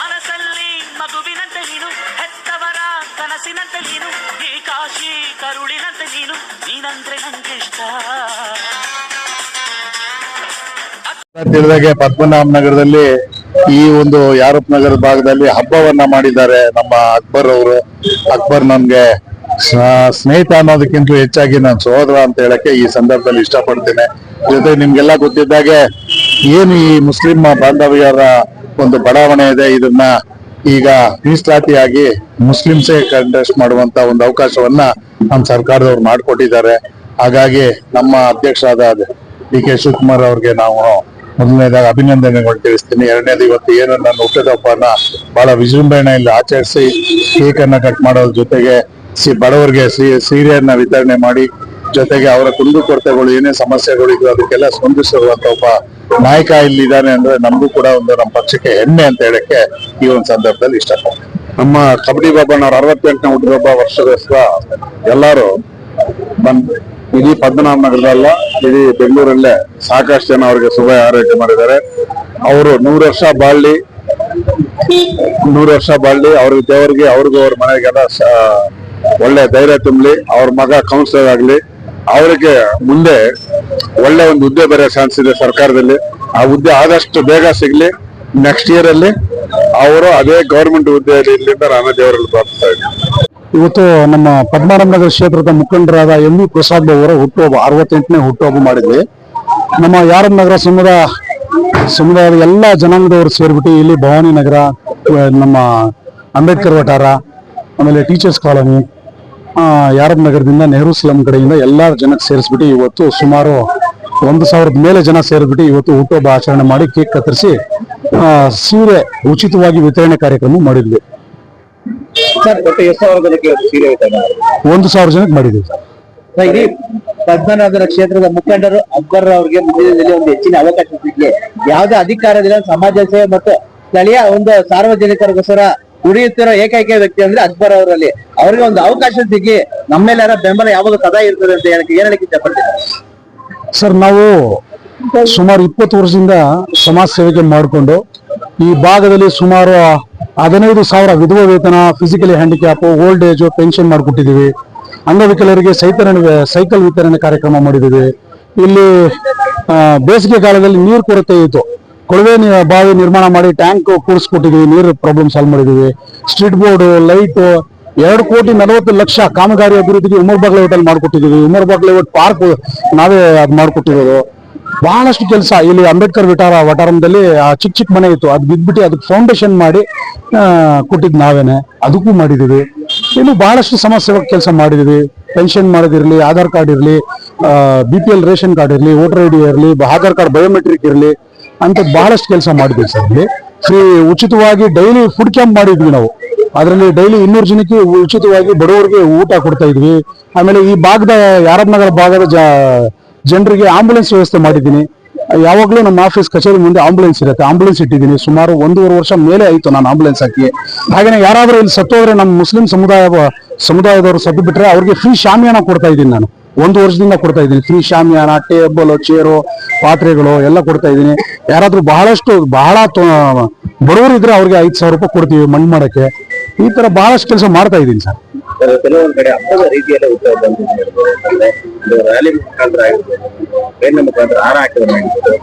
ಮನಸ್ಸಲ್ಲಿ ಮಗುವಿನಂತೆ ನೀನು, ಹೆತ್ತವರ ಕನಸಿನಂತೆ ನೀನು, ಈ ಕಾಶಿ ಕರುಳಿನಂತೆ ನೀನು, ನೀನಂದ್ರೆ ನಂಗಿಷ್ಟ. ತಿಳಿದಾಗೆ ಪದ್ಮನಾಭ ನಗರದಲ್ಲಿ ಈ ಒಂದು ಯಾರಪ್ ನಗರ ಭಾಗದಲ್ಲಿ ಹಬ್ಬವನ್ನ ಮಾಡಿದ್ದಾರೆ ನಮ್ಮ ಅಕ್ಬರ್ ಅವರು. ಅಕ್ಬರ್ ನನ್ಗೆ ಸ್ನೇಹಿತ ಅನ್ನೋದಕ್ಕಿಂತ ಹೆಚ್ಚಾಗಿ ನಾನು ಸಹೋದರ ಅಂತ ಹೇಳಕ್ಕೆ ಈ ಸಂದರ್ಭದಲ್ಲಿ ಇಷ್ಟಪಡ್ತೇನೆ. ಜೊತೆ ನಿಮ್ಗೆಲ್ಲ ಗೊತ್ತಿದ್ದಾಗೆ ಏನು ಈ ಮುಸ್ಲಿಂ ಬಾಂಧವ್ಯರ ಒಂದು ಬಡಾವಣೆ ಇದೆ, ಇದನ್ನ ಈಗ ಮೀಸಲಾತಿಯಾಗಿ ಮುಸ್ಲಿಮ್ಸೇ ಕಂಟೆಸ್ಟ್ ಮಾಡುವಂತ ಒಂದು ಅವಕಾಶವನ್ನ ನಮ್ಮ ಸರ್ಕಾರದವ್ರು ಮಾಡಿಕೊಟ್ಟಿದ್ದಾರೆ. ಹಾಗಾಗಿ ನಮ್ಮ ಅಧ್ಯಕ್ಷರಾದ ಡಿ ಕೆ ಶಿವಕುಮಾರ್ ಅವ್ರಿಗೆ ನಾವು ಮೊದಲನೇದಾಗಿ ಅಭಿನಂದನೆಗಳು ತಿಳಿಸ್ತೀನಿ. ಎರಡನೇದು, ಇವತ್ತು ಏನು ನನ್ನ ಹುಟ್ಟುಹಬ್ಬನ ಬಹಳ ವಿಜೃಂಭಣೆಯಲ್ಲಿ ಆಚರಿಸಿ ಕೇಕನ್ನ ಕಟ್ ಮಾಡೋದ್ರ ಜೊತೆಗೆ ಬಡವರಿಗೆ ಸೀರೆಯನ್ನ ವಿತರಣೆ ಮಾಡಿ, ಜೊತೆಗೆ ಅವರ ಕುಂದುಕೊರತೆಗಳು ಏನೇ ಸಮಸ್ಯೆಗಳು ಇದ್ರು ಅದಕ್ಕೆಲ್ಲ ಸ್ಪಂದಿಸಿರುವಂತ ಒಬ್ಬ ನಾಯಕ ಇಲ್ಲಿದ್ದಾನೆ ಅಂದ್ರೆ ನಮಗೂ ಕೂಡ ಒಂದು ನಮ್ಮ ಪಕ್ಷಕ್ಕೆ ಹೆಮ್ಮೆ ಅಂತ ಹೇಳಕ್ಕೆ ಈ ಒಂದು ಸಂದರ್ಭದಲ್ಲಿ ಇಷ್ಟಪಡ್ತೀನಿ. ನಮ್ಮ ಕಬಡ್ಡಿ ಬಾಬಣ್ಣವ್ರ 68ನೇ ಹುಟ್ಟುಹಬ್ಬ ವರ್ಷದೋಸ್ಕರ ಎಲ್ಲರೂ ಇಡೀ ಪದ್ಮನಾಭ ನಗರದಲ್ಲ, ಇಡೀ ಬೆಂಗಳೂರಲ್ಲೇ ಸಾಕಷ್ಟು ಜನ ಅವ್ರಿಗೆ ಶುಭ ಹಾರೈಕೆ ಮಾಡಿದ್ದಾರೆ. ಅವರು 100 ವರ್ಷ ಬಾಳ್ಲಿ, ಅವ್ರಿಗೆ ದೇವರಿಗೆ ಅವ್ರಿಗೂ ಅವ್ರ ಮನೆಗೆಲ್ಲ ಒಳ್ಳೆ ಧೈರ್ಯ ತುಂಬಲಿ. ಅವ್ರ ಮಗ ಕೌನ್ಸಿಲರ್ ಆಗ್ಲಿ, ಅವರಿಗೆ ಮುಂದೆ ಒಳ್ಳೆ ಒಂದು ಹುದ್ದೆ ಬರೋ ಚಾನ್ಸ್ ಇದೆ ಸರ್ಕಾರದಲ್ಲಿ. ಆ ಹುದ್ದೆ ಆದಷ್ಟು ಬೇಗ ಸಿಗ್ಲಿ. ನೆಕ್ಸ್ಟ್ ಇಯರ್ ಅಲ್ಲಿ ಅವರು ಅದೇ ಗವರ್ಮೆಂಟ್ ಹುದ್ದೆಯಲ್ಲಿ ಇಲ್ಲಿಂದ ನಾನು ದೇವರಲ್ಲಿ ಪ್ರಾರ್ಥಿಸ್ತಾ ಇದ್ದೀನಿ. ಇವತ್ತು ನಮ್ಮ ಪದ್ಮನಾಭ ನಗರ ಕ್ಷೇತ್ರದ ಮುಖಂಡರಾದ ಎಂ ವಿ ಪ್ರಸಾದ್ ಅವರು ಹುಟ್ಟುಹಬ್ಬ 68ನೇ ಹುಟ್ಟುಹಬ್ಬ ಮಾಡಿದ್ವಿ. ನಮ್ಮ ಯಾರಪ್ ನಗರ ಸಮುದಾಯದ ಎಲ್ಲ ಜನಾಂಗದವರು ಸೇರ್ಬಿಟ್ಟು ಇಲ್ಲಿ ಭವಾನಿ ನಗರ, ನಮ್ಮ ಅಂಬೇಡ್ಕರ್ ವಠಾರ, ಆಮೇಲೆ ಟೀಚರ್ಸ್ ಕಾಲೋನಿ, ಯಾರಪ್ ನಗರದಿಂದ ನೆಹರು ಸ್ಲಂ ಕಡೆಯಿಂದ ಎಲ್ಲಾ ಜನಕ್ಕೆ ಸೇರಿಸ್ಬಿಟ್ಟು ಇವತ್ತು ಸುಮಾರು 1,000 ಮೇಲೆ ಜನ ಸೇರಿಸ್ಬಿಟ್ಟು ಇವತ್ತು ಹುಟ್ಟುಹಬ್ಬ ಆಚರಣೆ ಮಾಡಿ ಕೇಕ್ ಕತ್ತರಿಸಿ ಸೀರೆ ಉಚಿತವಾಗಿ ವಿತರಣೆ ಕಾರ್ಯಕ್ರಮ ಮಾಡಿದ್ವಿ. 1,000 ಜನಕ್ಕೆ ಮಾಡಿದ್ವಿ. ಇಡೀ ಪದ್ಮನಾಭರ ಕ್ಷೇತ್ರದ ಮುಖಂಡರು ಅಕ್ಬರ್ ಅವರಿಗೆ ಮುಂದಿನದಲ್ಲಿ ಒಂದು ಹೆಚ್ಚಿನ ಅವಕಾಶ ಸಿಗಲಿ, ಯಾವುದೇ ಅಧಿಕಾರದಿಂದ ಸಮಾಜ ಸೇವೆ ಮತ್ತು ಸ್ಥಳೀಯ ಒಂದು ಸಾರ್ವಜನಿಕರಿಗೋಸ್ಕರ ದುಡಿಯುತ್ತಿರೋ ಏಕೈಕ ವ್ಯಕ್ತಿ ಅಂದ್ರೆ ಅಕ್ಬರ್ ಅವರಲ್ಲಿ. ಅವ್ರಿಗೆ ಒಂದು ಅವಕಾಶ ಸಿಗ್ಲಿ, ನಮ್ಮೆಲ್ಲರ ಬೆಂಬಲ ಯಾವಾಗ ಸದಾ ಇರ್ತದೆ ಅಂತ ಏನ್ ಹೇಳಕ್ಕೆ ಇಷ್ಟಪಡ್ತೀನಿ. ಸರ್, ನಾವು ಸುಮಾರು 20 ವರ್ಷದಿಂದ ಸಮಾಜ ಸೇವೆಗೆ ಮಾಡಿಕೊಂಡು ಈ ಭಾಗದಲ್ಲಿ ಸುಮಾರು 15,000 ವಿಧವಾ ವೇತನ, physically handicap, old age pension ಮಾಡಿಕೊಟ್ಟಿದ್ದೀವಿ. ಅಂಗವಿಕಲರಿಗೆ ಸೈಕಲ್ ವಿತರಣೆ ಕಾರ್ಯಕ್ರಮ ಮಾಡಿದ್ದೀವಿ. ಇಲ್ಲಿ ಬೇಸಿಗೆ ಕಾಲದಲ್ಲಿ ನೀರು ಕೊರತೆ ಇತ್ತು, ಕೊಳವೆ ಬಾವಿ ನಿರ್ಮಾಣ ಮಾಡಿ ಟ್ಯಾಂಕ್ ಕೂರಿಸ್ಕೊಟ್ಟಿದ್ದೀವಿ, ನೀರು ಪ್ರಾಬ್ಲಮ್ ಸಾಲ್ವ್ ಮಾಡಿದ್ದೀವಿ. ಸ್ಟ್ರೀಟ್ ಬೋರ್ಡ್, ಲೈಟ್ 2,40,00,000 ಕಾಮಗಾರಿ ಅಭಿವೃದ್ಧಿಗೆ ಉಮರ್ ಬಾಗ್ ಲೇಔಟ್ ಮಾಡಿಕೊಟ್ಟಿದ್ದೀವಿ. ಉಮರ್ ಬಾಗ್ ಲೇಔಟ್ ಪಾರ್ಕ್ ನಾವೇ ಅದು ಮಾಡಿಕೊಟ್ಟಿರೋದು. ಬಹಳಷ್ಟು ಕೆಲಸ ಇಲ್ಲಿ ಅಂಬೇಡ್ಕರ್ ವಠಾರದಲ್ಲಿ ಚಿಕ್ಕ ಮನೆ ಇತ್ತು, ಅದು ಬಿದ್ಬಿಟ್ಟು ಅದಕ್ಕೆ ಫೌಂಡೇಶನ್ ಮಾಡಿ ಕೊಟ್ಟಿದ್ ನಾವೇನೆ, ಅದಕ್ಕೂ ಮಾಡಿದೀವಿ. ಇನ್ನು ಬಹಳಷ್ಟು ಸಮಾಜ ಸೇವಕ ಕೆಲಸ ಮಾಡಿದೀವಿ. ಪೆನ್ಷನ್ ಮಾಡೋದಿರ್ಲಿ, ಆಧಾರ್ ಕಾರ್ಡ್ ಇರಲಿ, BPL ರೇಷನ್ ಕಾರ್ಡ್ ಇರಲಿ, ವೋಟರ್ ID ಇರಲಿ, ಆಧಾರ್ ಕಾರ್ಡ್ ಬಯೋಮೆಟ್ರಿಕ್ ಇರಲಿ ಅಂತ ಬಹಳಷ್ಟು ಕೆಲಸ ಮಾಡಿದ್ವಿ ಸರ್. ಇಲ್ಲಿ ಫ್ರೀ ಉಚಿತವಾಗಿ ಡೈಲಿ ಫುಡ್ ಕ್ಯಾಂಪ್ ಮಾಡಿದ್ವಿ ನಾವು. ಅದರಲ್ಲಿ ಡೈಲಿ 200 ಜನಕ್ಕೆ ಉಚಿತವಾಗಿ ಬಡವರಿಗೆ ಊಟ ಕೊಡ್ತಾ ಇದ್ವಿ. ಆಮೇಲೆ ಈ ಭಾಗದ ಯಾರಪ್ ನಗರ ಭಾಗದ ಜನರಿಗೆ ಆಂಬುಲೆನ್ಸ್ ವ್ಯವಸ್ಥೆ ಮಾಡಿದ್ದೀನಿ. ಯಾವಾಗಲೂ ನಮ್ಮ ಆಫೀಸ್ ಕಚೇರಿ ಮುಂದೆ ಆಂಬುಲೆನ್ಸ್ ಇರುತ್ತೆ, ಆಂಬುಲೆನ್ಸ್ ಇಟ್ಟಿದ್ದೀನಿ. ಸುಮಾರು 1.5 ವರ್ಷ ಮೇಲೆ ಆಯ್ತು ನಾನು ಆಂಬುಲೆನ್ಸ್ ಹಾಕಿ. ಹಾಗೇನೆ ಯಾರಾದ್ರೂ ಇಲ್ಲಿ ಸತ್ತೋದ್ರೆ ನಮ್ಮ ಮುಸ್ಲಿಂ ಸಮುದಾಯದವರು ಸತ್ತು ಬಿಟ್ರೆ ಅವ್ರಿಗೆ ಫ್ರೀ ಶಾಮಿಯಾನ ಕೊಡ್ತಾ ಇದ್ದೀನಿ. ನಾನು 1 ವರ್ಷದಿಂದ ಕೊಡ್ತಾ ಇದ್ದೀನಿ ಫ್ರೀ ಶಾಮಿಯಾನ, ಟೇಬಲ್, ಚೇರು, ಪಾತ್ರೆಗಳು ಎಲ್ಲ ಕೊಡ್ತಾ ಇದ್ದೀನಿ. ಯಾರಾದ್ರೂ ಬಹಳ ಬಡವರು ಇದ್ರೆ ಅವ್ರಿಗೆ 5,000 ರೂಪಾಯಿ ಕೊಡ್ತೀವಿ ಮಣ್ಣು ಮಾಡಕ್ಕೆ. ಈ ತರ ಬಹಳಷ್ಟು ಕೆಲಸ ಮಾಡ್ತಾ ಇದ್ದೀನಿ ಸರ್. ಕೆಲವೊಂದ್ ಕಡೆ ಹಬ್ಬದ ರೀತಿಯಲ್ಲೇ ಉತ್ಸವ ರ್ಯಾಲಿ ಮುಖಾಂತರ ಆಗಿರ್ಬೋದು, ಟ್ರೈನ್ ಮುಖಾಂತರ ಹಾರ ಹಾಕಿದ್ರೆ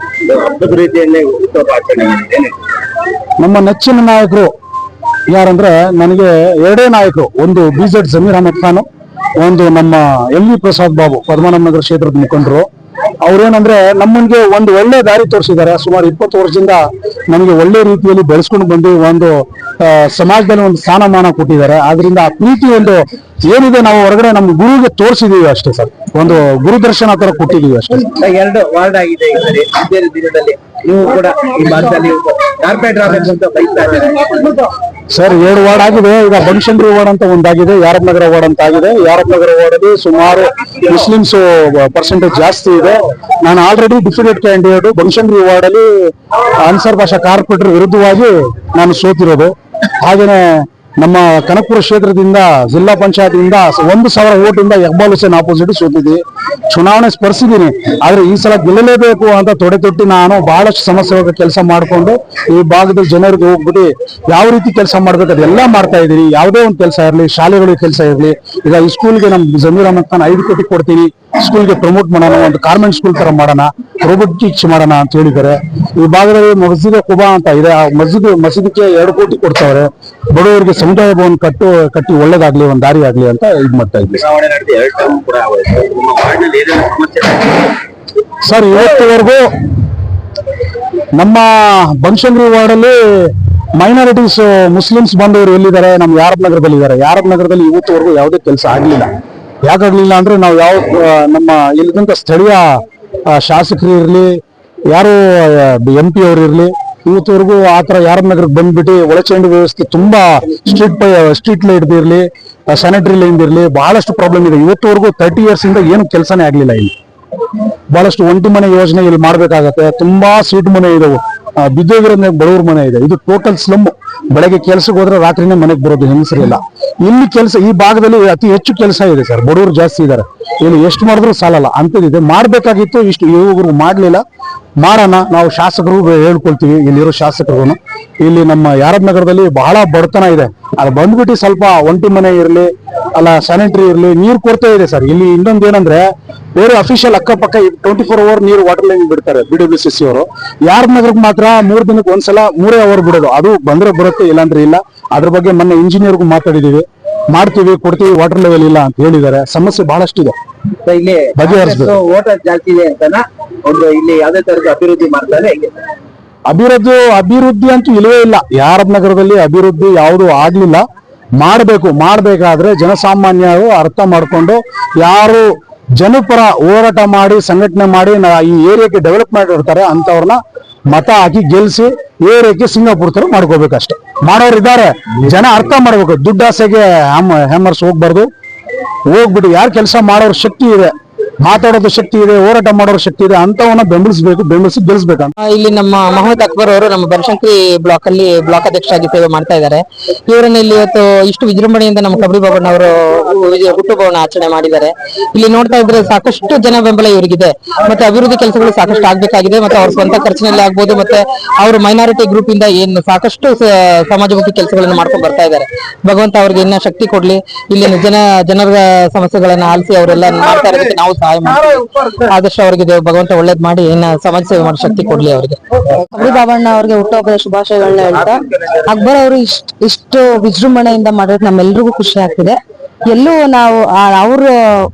ಹಬ್ಬದ ರೀತಿಯಲ್ಲೇ ಉತ್ಸವ ಆಚರಣೆ ಮಾಡಿದ್ದೇನೆ. ನಮ್ಮ ನೆಚ್ಚಿನ ನಾಯಕರು ಯಾರಂದ್ರೆ ನನಗೆ 2 ನಾಯಕರು, ಒಂದು BZ ಜಮೀರ್ ಅಹಮದ್ ಖಾನ್, ಒಂದು ನಮ್ಮ ಎಂ ವಿ ಪ್ರಸಾದ್ ಬಾಬು, ಪದ್ಮನಾಭ ನಗರ ಕ್ಷೇತ್ರದ ಮುಖಂಡರು. ಅವ್ರೇನಂದ್ರೆ ನಮ್ಮನ್ಗೆ ಒಂದು ಒಳ್ಳೆ ದಾರಿ ತೋರಿಸಿದ್ದಾರೆ. ಸುಮಾರು 20 ವರ್ಷದಿಂದ ನಮಗೆ ಒಳ್ಳೆ ರೀತಿಯಲ್ಲಿ ಬೆಳೆಸ್ಕೊಂಡು ಬಂದು ಒಂದು ಸಮಾಜದಲ್ಲಿ ಒಂದು ಸ್ಥಾನಮಾನ ಕೊಟ್ಟಿದ್ದಾರೆ. ಆದ್ರಿಂದ ಆ ಪ್ರೀತಿ ಒಂದು ಏನಿದೆ ನಾವು ಹೊರಗಡೆ ನಮ್ಮ ಗುರುಗೆ ತೋರಿಸಿದೀವಿ ಅಷ್ಟೇ ಸರ್, ಒಂದು ಗುರುದರ್ಶನ ತರ ಕೊಟ್ಟಿದೀವಿ ಅಷ್ಟೇ. 2 ವಾರ್ಡ್ ಆಗಿದೆ ಈ ಸರಿ. ಇದೇ ದಿನದಲ್ಲಿ ನೀವು ಕೂಡ ಈ ಭಾಗದಲ್ಲಿ ಕಾರ್ಪೊರೇಟರ್ ಆಗಬೇಕು ಅಂತ ಬಯಸ್ತಾ ಇದ್ದಾರೆ ಸರ್. 2 ವಾರ್ಡ್ ಆಗಿದೆ. ಈಗ ಬನಶಂಕರಿ ವಾರ್ಡ್ ಅಂತ ಒಂದಾಗಿದೆ, ಯಾರಪ್ ನಗರ ವಾರ್ಡ್ ಅಂತ ಆಗಿದೆ. ಯಾರಪ್ ನಗರ ವಾರ್ಡ್ ಅಲ್ಲಿ ಸುಮಾರು ಮುಸ್ಲಿಮ್ಸ್ ಪರ್ಸೆಂಟೇಜ್ ಜಾಸ್ತಿ ಇದೆ. ನಾನು ಆಲ್ರೆಡಿ ಡಿಫಿನೆಟ್ ಕ್ಯಾಂಡಿಡೇಟ್. ಬನಶಂಕರಿ ವಾರ್ಡ್ ಅಲ್ಲಿ ಅನ್ಸರ್ ಭಾಷಾ ಕಾರ್ಪೊರೇಟರ್ ವಿರುದ್ಧವಾಗಿ ನಾನು ಸೋತಿರೋದು. ಹಾಗೇನೆ ನಮ್ಮ ಕನಕಪುರ ಕ್ಷೇತ್ರದಿಂದ ಜಿಲ್ಲಾ ಪಂಚಾಯತಿಂದ 1,000 ವೋಟಿಂದ ಇಕ್ಬಾಲ್ ಹುಸೇನ್ ಆಪೋಸಿಟ್ ಸೋತಿದ್ವಿ. ಚುನಾವಣೆ ಸ್ಪರ್ಶಿದ್ದೀನಿ, ಆದ್ರೆ ಈ ಸಲ ಗೆಲ್ಲಲೇಬೇಕು ಅಂತ ತೊಡೆ ತೊಟ್ಟಿ ನಾನು ಬಹಳಷ್ಟು ಸಮಸ್ಯೆ ಕೆಲಸ ಮಾಡಿಕೊಂಡು ಈ ಭಾಗದ ಜನರಿಗೆ ಹೋಗ್ಬಿಟ್ಟು ಯಾವ ರೀತಿ ಕೆಲಸ ಮಾಡ್ಬೇಕು ಅದೆಲ್ಲ ಮಾಡ್ತಾ ಇದ್ದೀನಿ. ಯಾವುದೇ ಒಂದು ಕೆಲಸ ಇರಲಿ, ಶಾಲೆಗಳಿಗೆ ಕೆಲಸ ಇರಲಿ. ಈಗ ಈ ಸ್ಕೂಲ್ಗೆ ನಮ್ ಜಮೀರ್ ಅಹಮದ್ ಖಾನ್ 5 ಕೋಟಿ ಕೊಡ್ತೀನಿ, ಸ್ಕೂಲ್ಗೆ ಪ್ರಮೋಟ್ ಮಾಡೋಣ, ಒಂದು ಕಾನ್ವೆಂಟ್ ಸ್ಕೂಲ್ ತರ ಮಾಡೋಣ, ರೋಬೋಟಿಕ್ಸ್ ಮಾಡೋಣ ಅಂತ ಹೇಳಿದ್ದಾರೆ. ಈ ಭಾಗದಲ್ಲಿ ಮಸ್ಜಿದ್ ಕುಬಾ ಅಂತ ಇದೆ, ಆ ಮಸೀದಿಗೆ 2 ಕೋಟಿ ಕೊಡ್ತಾವ್ರೆ. ಬಡವರಿಗೆ ಸಮುದಾಯ ಭವನ ಕಟ್ಟಿ ಒಳ್ಳೇದಾಗ್ಲಿ, ಒಂದ್ ದಾರಿ ಆಗ್ಲಿ ಅಂತ ಇದ್ ಮಾಡ್ತಾ ಇದ್ವಿ ಸರ್. ಇವತ್ತಿವರೆಗೂ ನಮ್ಮ ಬನಶಂಕರಿ ವಾರ್ಡ್ ಅಲ್ಲಿ ಮೈನಾರಿಟೀಸ್ ಮುಸ್ಲಿಮ್ಸ್ ಬಂದವರು ಎಲ್ಲಿದ್ದಾರೆ? ನಮ್ಮ ಯಾರಪ್ ನಗರದಲ್ಲಿ ಇದ್ದಾರೆ. ಯಾರಪ್ ನಗರದಲ್ಲಿ ಇವತ್ತುವರೆಗೂ ಯಾವುದೇ ಕೆಲಸ ಆಗ್ಲಿಲ್ಲ. ಯಾಕಾಗ್ಲಿಲ್ಲ ಅಂದ್ರೆ ನಾವು ನಮ್ಮ ಇಲ್ಲಿದ್ದಂತ ಸ್ಥಳೀಯ ಶಾಸಕರು ಇರ್ಲಿ, ಯಾರು MP ಅವರು ಇರ್ಲಿ, ಇವತ್ತವರೆಗೂ ಆತರ ಯಾರಪ್ ನಗರಕ್ಕೆ ಬಂದ್ಬಿಟ್ಟು ಒಳಚರಂಡಿ ವ್ಯವಸ್ಥೆ ತುಂಬಾ ಸ್ಟ್ರೀಟ್ ಲೈಟ್ ಇರ್ಲಿ, ಸ್ಯಾನಿಟರಿ ಲೈನ್ ಇರ್ಲಿ, ಬಹಳಷ್ಟು ಪ್ರಾಬ್ಲಮ್ ಇದೆ. ಇವತ್ತವರೆಗೂ 30 years ಇಂದ ಏನು ಕೆಲಸನೇ ಆಗ್ಲಿಲ್ಲ. ಇಲ್ಲಿ ಬಹಳಷ್ಟು ಒಂಟಿ ಮನೆ ಯೋಜನೆ ಇಲ್ಲಿ ಮಾಡ್ಬೇಕಾಗತ್ತೆ. ತುಂಬಾ ಸೀಟ್ ಮನೆ ಇದಾವೆ, ಬಿದ್ದೋಗಿರೋದ್ ಬಡವ್ರ ಮನೆ ಇದೆ. ಇದು ಟೋಟಲ್ ಸ್ಲಮ್. ಬೆಳಗ್ಗೆ ಕೆಲ್ಸಕ್ಕೆ ಹೋದ್ರೆ ರಾತ್ರಿನೇ ಮನೆಗೆ ಬರೋದು ಹೆಂಗಸರಿಲ್ಲ. ಇಲ್ಲಿ ಕೆಲಸ ಈ ಭಾಗದಲ್ಲಿ ಅತಿ ಹೆಚ್ಚು ಕೆಲಸ ಇದೆ ಸರ್. ಬಡವರು ಜಾಸ್ತಿ ಇದ್ದಾರೆ. ಇಲ್ಲಿ ಎಷ್ಟು ಮಾಡಿದ್ರು ಸಾಲಲ್ಲ ಅಂತದಿದೆ. ಮಾಡ್ಬೇಕಾಗಿತ್ತು, ಇಷ್ಟು ಇವರು ಮಾಡ್ಲಿಲ್ಲ. ಮಾಡೋಣ, ನಾವು ಶಾಸಕರು ಹೇಳ್ಕೊಳ್ತೀವಿ, ಇಲ್ಲಿರೋ ಶಾಸಕರು. ಇಲ್ಲಿ ನಮ್ಮ ಯಾರಪ್ ನಗರದಲ್ಲಿ ಬಹಳ ಬಡತನ ಇದೆ. ಅದು ಬಂದ್ಬಿಟ್ಟು ಸ್ವಲ್ಪ ಒಂಟಿ ಮನೆ ಇರ್ಲಿ, ಅಲ್ಲ ಸ್ಯಾನಿಟರಿ ಇರ್ಲಿ, ನೀರು ಕೊರತೆ ಇದೆ ಸರ್. ಇಲ್ಲಿ ಇನ್ನೊಂದು ಏನಂದ್ರೆ ಬೇರೆ ಅಫಿಷಿಯಲ್ ಅಕ್ಕಪಕ್ಕ 24 hour ನೀರು ವಾಟರ್ ಲೈನ್ ಬಿಡ್ತಾರೆ BWCC ಅವರು. ಯಾರಪ್ ನಗರಕ್ಕೆ ಮಾತ್ರ 3 ದಿನಕ್ಕೆ ಒಂದ್ಸಲ 3 hour ಬಿಡೋದು. ಅದು ಬಂದ್ರೆ ಬರುತ್ತೆ, ಇಲ್ಲಾಂದ್ರೆ ಇಲ್ಲ. ಅದ್ರ ಬಗ್ಗೆ ಮೊನ್ನೆ ಇಂಜಿನಿಯರ್ಗೂ ಮಾತಾಡಿದೀವಿ, ಮಾಡ್ತೀವಿ, ಕೊಡ್ತೀವಿ, ವಾಟರ್ ಲೆವೆಲ್ ಇಲ್ಲ ಅಂತ ಹೇಳಿದ್ದಾರೆ. ಸಮಸ್ಯೆ ಬಹಳಷ್ಟಿದೆ. ಇಲ್ಲಿ ಬಗೆಹರಿಸಬೇಕು. ವೋಟರ್ ಜಾಸ್ತಿ ಇದೆ ಅಂತನ ಒಂದು ಇಲ್ಲಿ ಯಾವ್ದೇ ತರದ ಅಭಿವೃದ್ಧಿ ಮಾಡ್ತಾರೆ ಹೇಗೆ? ಅಭಿವೃದ್ಧಿ ಅಂತೂ ಇಲ್ಲವೇ ಇಲ್ಲ. ಯಾರಪ್ ನಗರದಲ್ಲಿ ಅಭಿವೃದ್ಧಿ ಯಾವುದು ಆಗ್ಲಿಲ್ಲ. ಮಾಡ್ಬೇಕಾದ್ರೆ ಜನಸಾಮಾನ್ಯರು ಅರ್ಥ ಮಾಡ್ಕೊಂಡು ಯಾರು ಜನಪರ ಹೋರಾಟ ಮಾಡಿ ಸಂಘಟನೆ ಮಾಡಿ ಈ ಏರಿಯಾಕ್ಕೆ ಡೆವಲಪ್ ಮಾಡಿರ್ತಾರೆ ಅಂತವ್ರನ್ನ ಮತ ಹಾಕಿ ಗೆಲ್ಸಿ ಏರಿಯಾಕ್ಕೆ ಸಿಂಗಾಪುರ್ ತರ ಮಾಡ್ಕೋಬೇಕಷ್ಟೆ. ಮಾಡೋರು ಇದ್ದಾರೆ, ಜನ ಅರ್ಥ ಮಾಡ್ಬೇಕು. ದುಡ್ಡಾಸೆಗೆ ಹೆಮ್ಮರ್ಸ್ ಹೋಗ್ಬಿಟ್ಟು ಯಾರು ಕೆಲಸ ಮಾಡೋರ್ ಶಕ್ತಿ ಇದೆ, ಮಾತಾಡೋದು ಶಕ್ತಿ ಇದೆ, ಹೋರಾಟ ಮಾಡೋರ್ ಶಕ್ತಿ ಇದೆ ಅಂತವನ್ನ ಬೆಂಬಲಿಸಿ ಗೆಲ್ಸ್ಬೇಕಂತ. ಇಲ್ಲಿ ನಮ್ಮ ಮೊಹಮ್ಮದ್ ಅಕ್ಬರ್ ಅವರು ನಮ್ಮ ಬನಶಂಕರಿ ಬ್ಲಾಕ್ ಅಲ್ಲಿ ಬ್ಲಾಕ್ ಅಧ್ಯಕ್ಷರಾಗಿ ಸೇವೆ ಮಾಡ್ತಾ ಇದ್ದಾರೆ. ಇವರನ್ನ ಇಲ್ಲಿ ಇವತ್ತು ಇಷ್ಟು ವಿಜೃಂಭಣೆಯಿಂದ ನಮ್ಮ ಕಬರಿ ಬಾಬಣ್ಣ ಅವರು ಹುಟ್ಟುಹಬ್ಬವನ್ನು ಆಚರಣೆ ಮಾಡಿದ್ದಾರೆ. ಇಲ್ಲಿ ನೋಡ್ತಾ ಇದ್ರೆ ಸಾಕಷ್ಟು ಜನ ಬೆಂಬಲ ಇವರಿಗಿದೆ. ಮತ್ತೆ ಅಭಿವೃದ್ಧಿ ಕೆಲಸಗಳು ಸಾಕಷ್ಟು ಆಗ್ಬೇಕಾಗಿದೆ. ಮತ್ತೆ ಅವ್ರ ಸ್ವಂತ ಖರ್ಚಿನಲ್ಲಿ ಆಗ್ಬೋದು, ಮತ್ತೆ ಅವರು ಮೈನಾರಿಟಿ ಗ್ರೂಪ್ ಇಂದ ಏನು ಸಾಕಷ್ಟು ಸಮಾಜಮುಖಿ ಕೆಲಸಗಳನ್ನು ಮಾಡ್ಕೊಂಡು ಬರ್ತಾ ಇದ್ದಾರೆ. ಭಗವಂತ ಅವ್ರಿಗೆ ಇನ್ನ ಶಕ್ತಿ ಕೊಡ್ಲಿ. ಇಲ್ಲಿನ ಜನರ ಸಮಸ್ಯೆಗಳನ್ನ ಆಲಿಸಿ ಅವರೆಲ್ಲ ಮಾಡ್ತಾ ಇರೋದಕ್ಕೆ ನಾವು ಸಹಾಯ ಮಾಡ್ತೀವಿ. ಆದಷ್ಟು ಅವರಿಗೆ ಭಗವಂತ ಒಳ್ಳೇದ್ ಮಾಡಿ ಇನ್ನ ಸಮಾಜ ಸೇವೆ ಮಾಡೋ ಶಕ್ತಿ ಕೊಡ್ಲಿ ಅವರಿಗೆ. ಕಬರಿ ಬಾಬಣ್ಣ ಅವ್ರಿಗೆ ಹುಟ್ಟುಹಬ್ಬದ ಶುಭಾಶಯಗಳನ್ನ ಹೇಳ್ತಾ, ಅಕ್ಬರ್ ಅವರು ಇಷ್ಟು ವಿಜೃಂಭಣೆಯಿಂದ ಮಾಡೋದು ನಮ್ಮೆಲ್ರಿಗೂ ಖುಷಿ ಆಗ್ತಿದೆ. ಎಲ್ಲೂ ನಾವು ಅವ್ರ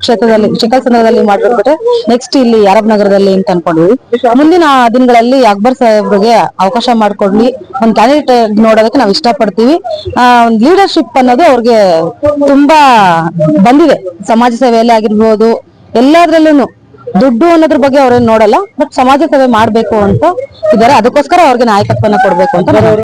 ಕ್ಷೇತ್ರದಲ್ಲಿ ಚಿಕ್ಕಲ್ಸಂದ್ರದಲ್ಲಿ ಮಾಡ್ಬಿಟ್ರೆ ನೆಕ್ಸ್ಟ್ ಇಲ್ಲಿ ಯಾರಪ್ ನಗರದಲ್ಲಿ ಅಂತ ಅನ್ಕೊಂಡ್ವಿ. ಮುಂದಿನ ದಿನಗಳಲ್ಲಿ ಅಕ್ಬರ್ ಸಾಹೇಬ್ರಿಗೆ ಅವಕಾಶ ಮಾಡ್ಕೊಡ್ಲಿ. ಒಂದ್ ಕ್ಯಾಂಡಿಡೇಟ್ ನೋಡೋದಕ್ಕೆ ನಾವು ಇಷ್ಟಪಡ್ತೀವಿ. ಒಂದ್ ಲೀಡರ್ಶಿಪ್ ಅನ್ನೋದು ಅವ್ರಿಗೆ ತುಂಬಾ ಬಂದಿದೆ. ಸಮಾಜ ಸೇವೆಯಲ್ಲಿ ಆಗಿರ್ಬೋದು, ಎಲ್ಲಾದ್ರಲ್ಲೂ ದುಡ್ಡು ಅನ್ನೋದ್ರ ಬಗ್ಗೆ ಅವ್ರೇನ್ ನೋಡಲ್ಲ, ಬಟ್ ಸಮಾಜ ಸೇವೆ ಮಾಡ್ಬೇಕು ಅಂತ ಇದಾರೆ. ಅದಕ್ಕೋಸ್ಕರ ಅವ್ರಿಗೆ ನಾಯಕತ್ವನ ಕೊಡ್ಬೇಕು ಅಂತ